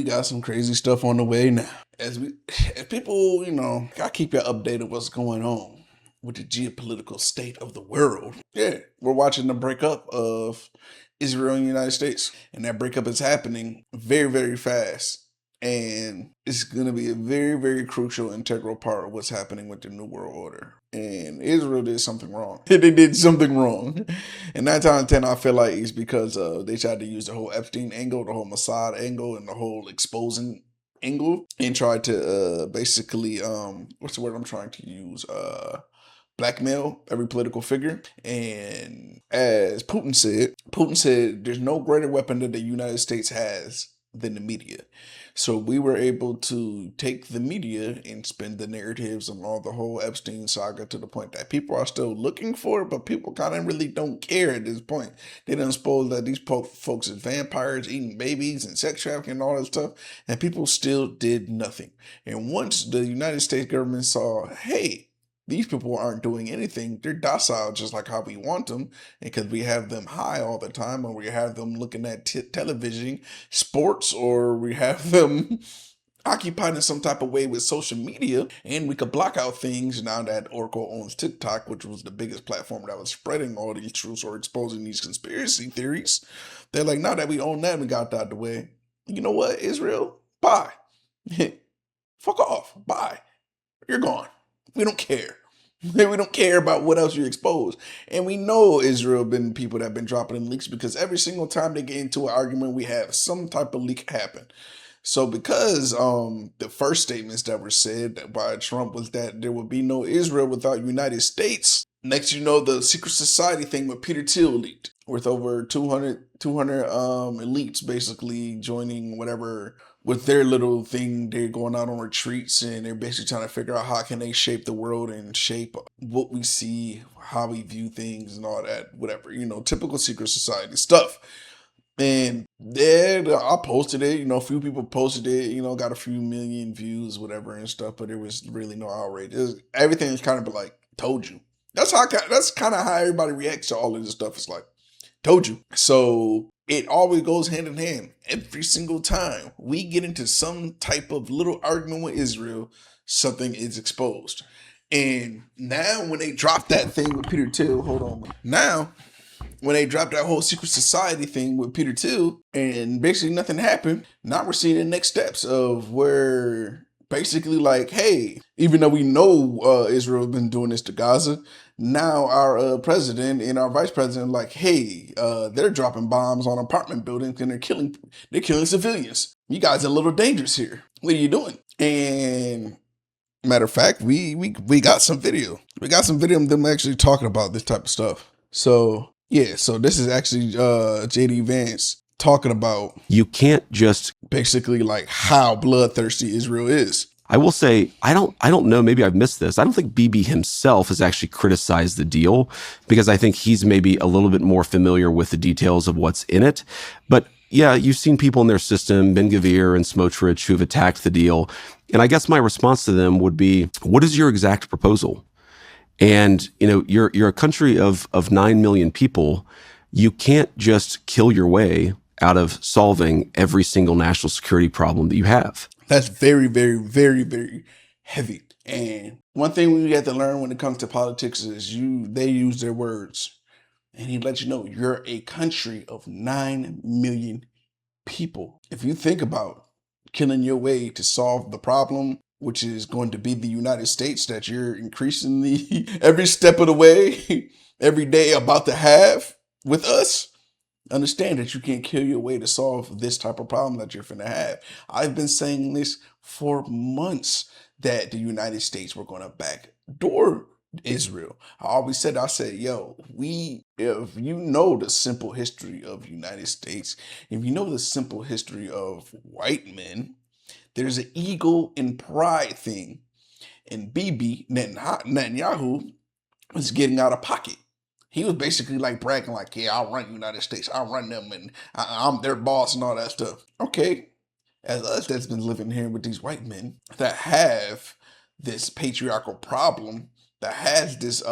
we got some crazy stuff on the way now. As people, I keep you updated what's going on with the geopolitical state of the world. Yeah, we're watching the breakup of Israel and the United States, and that breakup is happening very, very fast. And it's going to be a very, very crucial, integral part of what's happening with the New World Order. And Israel did something wrong. They did something wrong. And 9 times out of 10, I feel like it's because they tried to use the whole Epstein angle, the whole Mossad angle, and the whole exposing angle, and tried to basically, what's the word I'm trying to use? Blackmail every political figure. And as Putin said there's no greater weapon that the United States has than the media. So we were able to take the media and spin the narratives and all the whole Epstein saga to the point that people are still looking for it, but people kind of really don't care at this point. They done suppose that these folks is vampires eating babies and sex trafficking and all that stuff, and people still did nothing. And once the United States government saw, hey, these people aren't doing anything. They're docile just like how we want them. Because we have them high all the time, or we have them looking at television, sports, or we have them occupied in some type of way with social media. And we could block out things now that Oracle owns TikTok, which was the biggest platform that was spreading all these truths or exposing these conspiracy theories. They're like, now that we own that, we got that out the way. You know what, Israel? Bye. Fuck off. Bye. You're gone. We don't care. We don't care about what else you expose. And we know Israel been people that have been dropping in leaks, because every single time they get into an argument, we have some type of leak happen. So because the first statements that were said by Trump was that there would be no Israel without United States. Next, the secret society thing with Peter Thiel leaked, with over 200 elites basically joining whatever with their little thing. They're going out on retreats, and they're basically trying to figure out how can they shape the world and shape what we see, how we view things and all that, whatever, typical secret society stuff. And then I posted it, a few people posted it, got a few million views, whatever and stuff, but there was really no outrage. Everything is kind of like, told you. That's kind of how everybody reacts to all of this stuff. It's like, told you. So it always goes hand in hand. Every single time we get into some type of little argument with Israel, something is exposed. And now when they drop that thing with Peter Thiel, hold on. Now, when they dropped that whole secret society thing with Peter Thiel, and basically nothing happened, now we're seeing the next steps of where basically like, hey, even though we know Israel has been doing this to Gaza, now our president and our vice president like, hey, they're dropping bombs on apartment buildings and they're killing civilians. You guys are a little dangerous here. What are you doing? And matter of fact, we got some video. We got some video of them actually talking about this type of stuff. So yeah, so this is actually JD Vance talking about, you can't just basically like how bloodthirsty Israel is. I will say, I don't know, maybe I've missed this. I don't think Bibi himself has actually criticized the deal, because I think he's maybe a little bit more familiar with the details of what's in it. But yeah, you've seen people in their system, Ben-Gvir and Smotrich, who've attacked the deal. And I guess my response to them would be, what is your exact proposal? And, you're a country of 9 million people. You can't just kill your way out of solving every single national security problem that you have. That's very, very, very, very heavy. And one thing we have to learn when it comes to politics is they use their words. And he lets you know you're a country of 9 million people. If you think about killing your way to solve the problem, which is going to be the United States that you're increasingly every step of the way, every day about to have with us, understand that you can't kill your way to solve this type of problem that you're finna have. I've been saying this for months, that the United States were going to backdoor Israel. I said, yo, if you know the simple history of the United States, if you know the simple history of white men, there's an ego and pride thing. And Bibi Netanyahu was getting out of pocket. He was basically like bragging like, yeah, I'll run the United States. I'll run them and I'm their boss and all that stuff. Okay. As us that's been living here with these white men that have this patriarchal problem, that has this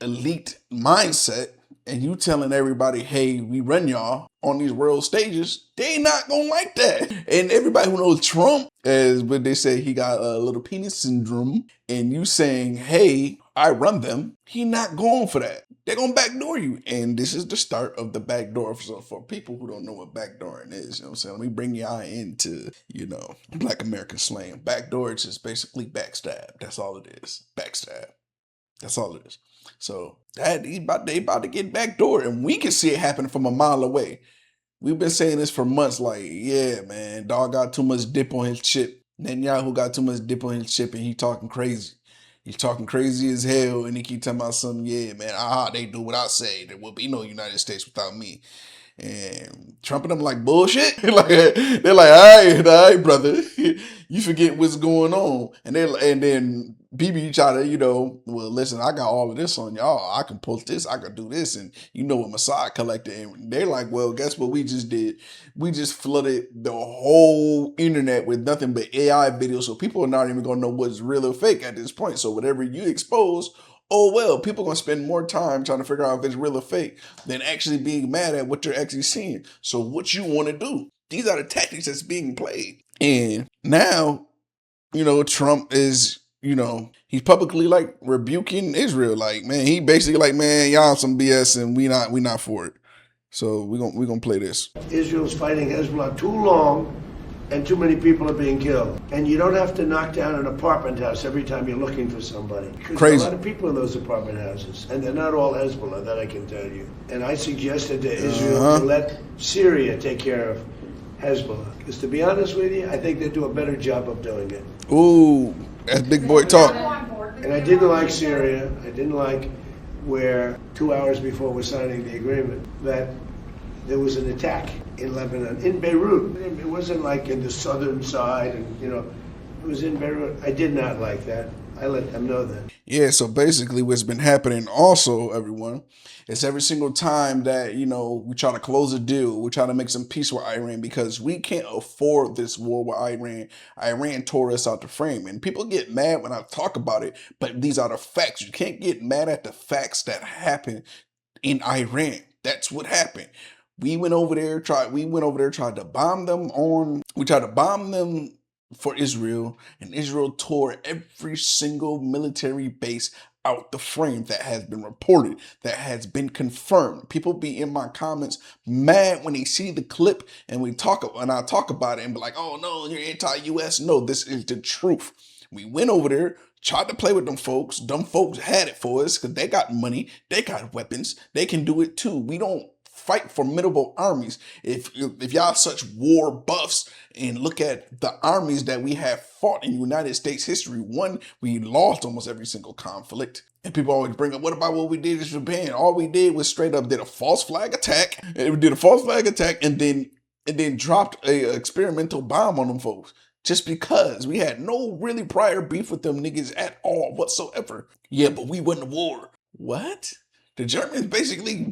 elite mindset, and you telling everybody, hey, we run y'all on these world stages, they not gonna like that. And everybody who knows Trump, as what they say, he got a little penis syndrome, and you saying, hey, I run them, he not going for that. They're gonna backdoor you. And this is the start of the backdoor. So for people who don't know what backdooring is, you know what I'm saying? Let me bring y'all into, Black American slang. Backdoor is just basically backstab. That's all it is. Backstab. That's all it is. So they about to get backdoor, and we can see it happen from a mile away. We've been saying this for months, like, yeah, man, dog got too much dip on his chip. Netanyahu got too much dip on his chip, and he talking crazy. He's talking crazy as hell, and he keep talking about something, yeah, man, they do what I say. There will be no United States without me. And Trump and them like bullshit. They're like, all right, brother, you forget what's going on. And then BB try to, well, listen, I got all of this on y'all. I can post this, I can do this, and what Messiah collected. And they're like, well, guess what we just did? We just flooded the whole internet with nothing but AI videos, so people are not even gonna know what's real or fake at this point. So whatever you expose, oh well, people are gonna spend more time trying to figure out if it's real or fake than actually being mad at what you're actually seeing. So what you want to do? These are the tactics that's being played. And now, Trump is, he's publicly like rebuking Israel. Like, man, he basically like, man, y'all some BS and we not for it. So we're gonna play this. Israel's fighting Hezbollah too long, and too many people are being killed. And you don't have to knock down an apartment house every time you're looking for somebody. Because Crazy. There's a lot of people in those apartment houses, and they're not all Hezbollah, that I can tell you. And I suggested to Israel to let Syria take care of Hezbollah. Because to be honest with you, I think they do a better job of doing it. Ooh, that's big boy talk. And I didn't like Syria. I didn't like where 2 hours before we're signing the agreement that there was an attack in Lebanon, in Beirut. It wasn't like in the southern side, and it was in Beirut. I did not like that. I let them know that. Yeah, so basically what's been happening also, everyone, is every single time that, we try to close a deal, we try to make some peace with Iran because we can't afford this war with Iran. Iran tore us out the frame. And people get mad when I talk about it, but these are the facts. You can't get mad at the facts that happened in Iran. That's what happened. We went over there, tried to bomb them we tried to bomb them for Israel, and Israel tore every single military base out the frame that has been reported, that has been confirmed. People be in my comments mad when they see the clip and I talk about it and be like, oh no, you're anti-US. No, this is the truth. We went over there, tried to play with them folks. Them folks had it for us because they got money, they got weapons, they can do it too. We don't fight formidable armies. If y'all such war buffs and look at the armies that we have fought in United States history, one, we lost almost every single conflict. And people always bring up, what about what we did in Japan? All we did was straight up did a false flag attack. And we did a false flag attack and then dropped a experimental bomb on them folks. Just because we had no really prior beef with them niggas at all whatsoever. Yeah, but we won the war. What? The Germans basically,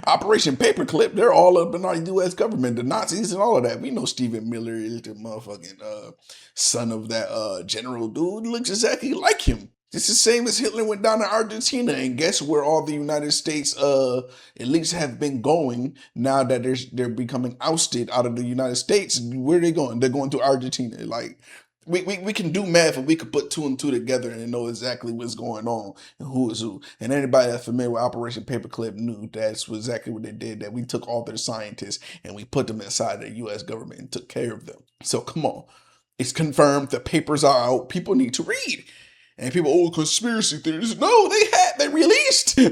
Operation Paperclip, they're all up in our U.S. government, the Nazis and all of that. We know Stephen Miller is the motherfucking son of that general dude. Looks exactly like him. It's the same as Hitler went down to Argentina, and guess where all the United States elites have been going now that they're becoming ousted out of the United States. Where are they going? They're going to Argentina. Like, we can do math and we can put two and two together and know exactly what's going on and who is who. And anybody that's familiar with Operation Paperclip knew that's exactly what they did, that we took all their scientists and we put them inside the U.S. government and took care of them. So come on. It's confirmed. The papers are out. People need to read. And people, conspiracy theories. No, they released the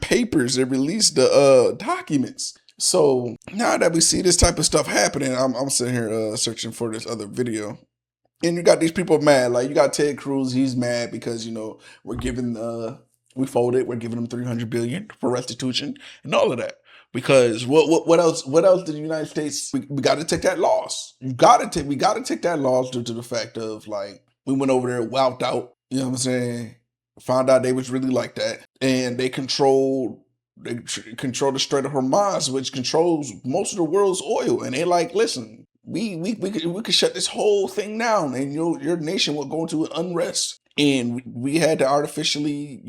papers. They released the documents. So now that we see this type of stuff happening, I'm sitting here searching for this other video. And you got these people mad. Like, you got Ted Cruz, he's mad because, we're giving we folded, we're giving them $300 billion for restitution and all of that. Because what else did the United States, we got to take that loss. We got to take that loss due to the fact of, like, we went over there, wowed out, you know what I'm saying? Found out they was really like that. And they control the Strait of Hormuz, which controls most of the world's oil. And they like, listen, we could shut this whole thing down and your nation will go into unrest. And we had to artificially,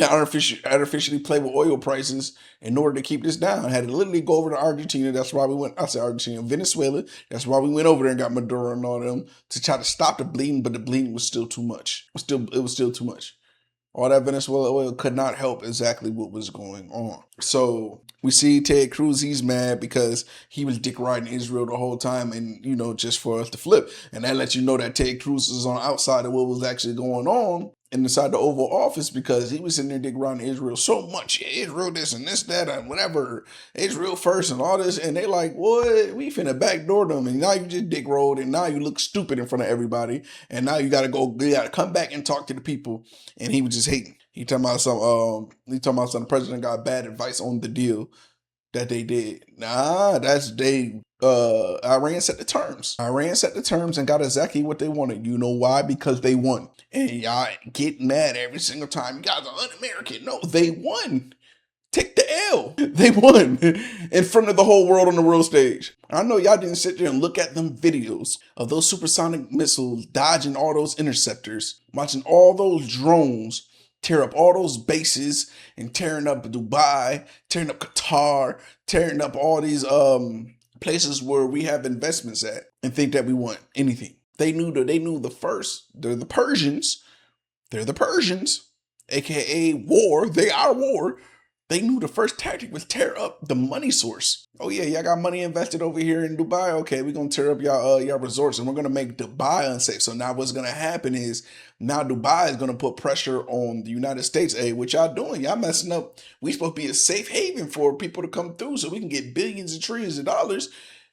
artificially play with oil prices in order to keep this down. Had to literally go over to Argentina. That's why we went. I said Argentina, Venezuela. That's why we went over there and got Maduro and all them to try to stop the bleeding. But the bleeding was still too much. It was still too much. All that Venezuela oil could not help exactly what was going on. So we see Ted Cruz, he's mad because he was dick riding Israel the whole time and, just for us to flip. And that lets you know that Ted Cruz is on the outside of what was actually going on inside the Oval Office, because he was sitting there dick riding Israel so much. Yeah, Israel this and this, that, and whatever. Israel first and all this. And they like, what? We finna backdoor them. And now you just dick rolled and now you look stupid in front of everybody. And now you gotta come back and talk to the people. And he was just hating. He talking about the president got bad advice on the deal that they did. Nah, Iran set the terms. Iran set the terms and got exactly what they wanted. You know why? Because they won. And y'all get mad every single time. You guys are un-American. No, they won. Take the L. They won in front of the whole world on the world stage. I know y'all didn't sit there and look at them videos of those supersonic missiles dodging all those interceptors, watching all those drones tear up all those bases and tearing up Dubai, tearing up Qatar, tearing up all these places where we have investments at, and think that we want anything. They're the Persians. They're the Persians, aka war. They are war. They knew the first tactic was tear up the money source. Oh yeah, y'all got money invested over here in Dubai. Okay, we're gonna tear up y'all resorts and we're gonna make Dubai unsafe. So now what's gonna happen is now Dubai is gonna put pressure on the United States. Hey, what y'all doing? Y'all messing up. We supposed to be a safe haven for people to come through so we can get billions and trillions of dollars.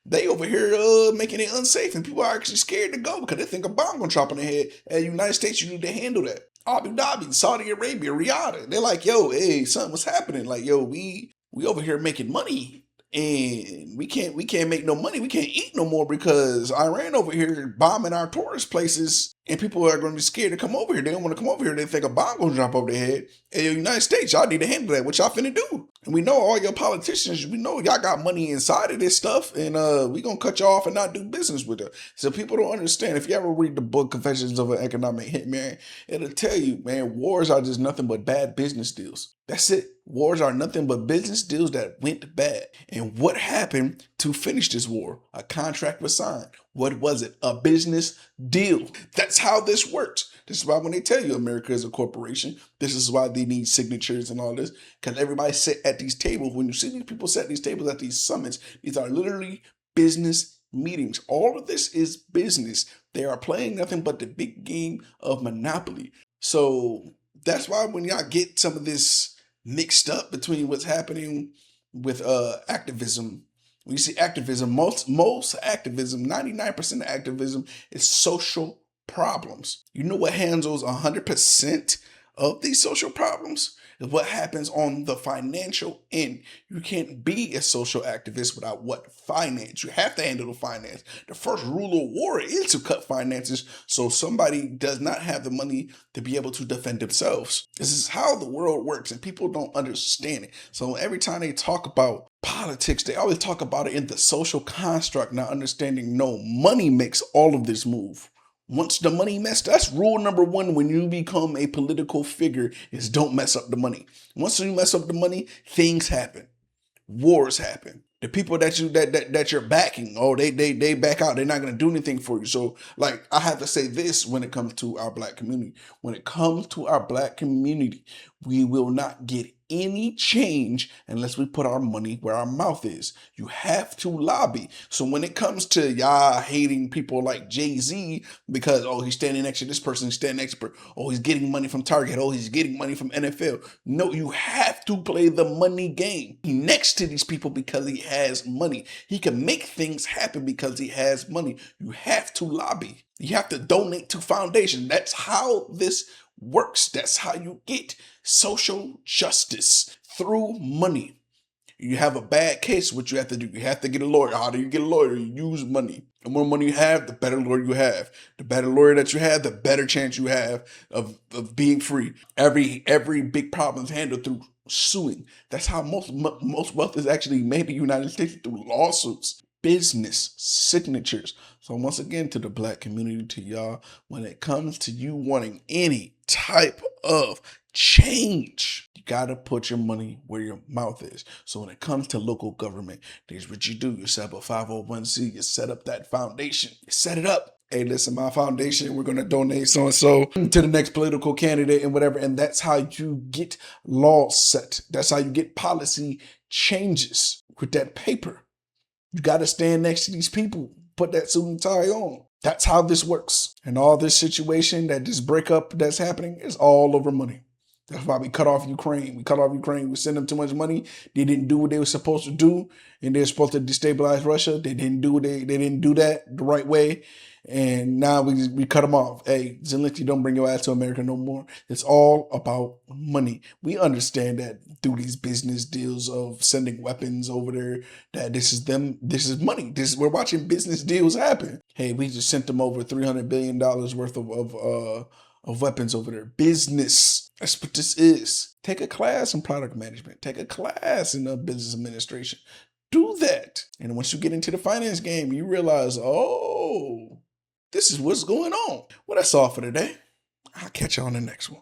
They over here making it unsafe, and people are actually scared to go because they think a bomb gonna drop on their head. Hey, United States, you need to handle that. Abu Dhabi, Saudi Arabia, Riyadh. They're like, yo, hey, son, what's happening? Like, yo, we over here making money and we can't make no money. We can't eat no more because Iran over here bombing our tourist places and people are going to be scared to come over here. They don't want to come over here. They think a bomb going to drop over their head. Hey, the United States, y'all need to handle that. What y'all finna do? And we know all your politicians, we know y'all got money inside of this stuff, and we gonna cut you off and not do business with it. So people don't understand. If you ever read the book Confessions of an Economic Hitman, it'll tell you, man, wars are just nothing but bad business deals. That's it. Wars are nothing but business deals that went bad. And what happened to finish this war? A contract was signed. What was it? A business deal. That's how this works. This is why when they tell you America is a corporation, this is why they need signatures and all this. Because everybody sit at these tables. When you see these people sit at these tables at these summits, these are literally business meetings. All of this is business. They are playing nothing but the big game of Monopoly. So that's why when y'all get some of this mixed up between what's happening with activism, when you see activism, most activism, 99% of activism is social problems. You know what handles 100% of these social problems is what happens on the financial end. You can't be a social activist without what? Finance. You have to handle the finance. The first rule of war is to cut finances so somebody does not have the money to be able to defend themselves. This is how the world works, and people don't understand it. So every time they talk about politics, they always talk about it in the social construct, not understanding no, money makes all of this move. Once the money messed, that's rule number one when you become a political figure, is don't mess up the money. Once you mess up the money, things happen. Wars happen. The people that you're backing, they back out. They're not gonna do anything for you. So like I have to say this when it comes to our black community. When it comes to our black community, we will not get any change unless we put our money where our mouth is. You have to lobby. So when it comes to y'all hating people like Jay-Z because, oh, he's standing next to this person, he's standing next to, oh, he's getting money from Target, oh, he's getting money from NFL. No, you have to play the money game. He's next to these people because he has money. He can make things happen because he has money. You have to lobby. You have to donate to foundation. That's how this works. That's how you get social justice, through money. You have a bad case, what you have to do, you have to get a lawyer. How do you get a lawyer? You use money. The more money you have, the better lawyer you have. The better lawyer that you have, the better chance you have of being free. Every big problem is handled through suing. That's how most wealth is actually made in the United States, through lawsuits. Business signatures. So once again, to the black community, to y'all, when it comes to you wanting any type of change, you got to put your money where your mouth is. So when it comes to local government, here's what you do. You set up a 501c, you set up that foundation, you set it up. Hey, listen, my foundation, we're going to donate so-and-so to the next political candidate and whatever. And that's how you get laws set. That's how you get policy changes with that paper. You got to stand next to these people, put that suit and tie on. That's how this works. And all this situation, that this breakup that's happening is all over money. That's why we cut off Ukraine. We sent them too much money. They didn't do what they were supposed to do. And they're supposed to destabilize Russia. They didn't do they didn't do that the right way. And now we cut them off. Hey, Zelensky, don't bring your ass to America no more. It's all about money. We understand that through these business deals of sending weapons over there, that this is money. We're watching business deals happen. Hey, we just sent them over $300 billion worth of weapons over there. Business. That's what this is. Take a class in product management. Take a class in business administration. Do that. And once you get into the finance game, you realize, oh, this is what's going on. Well, that's all for today. I'll catch you on the next one.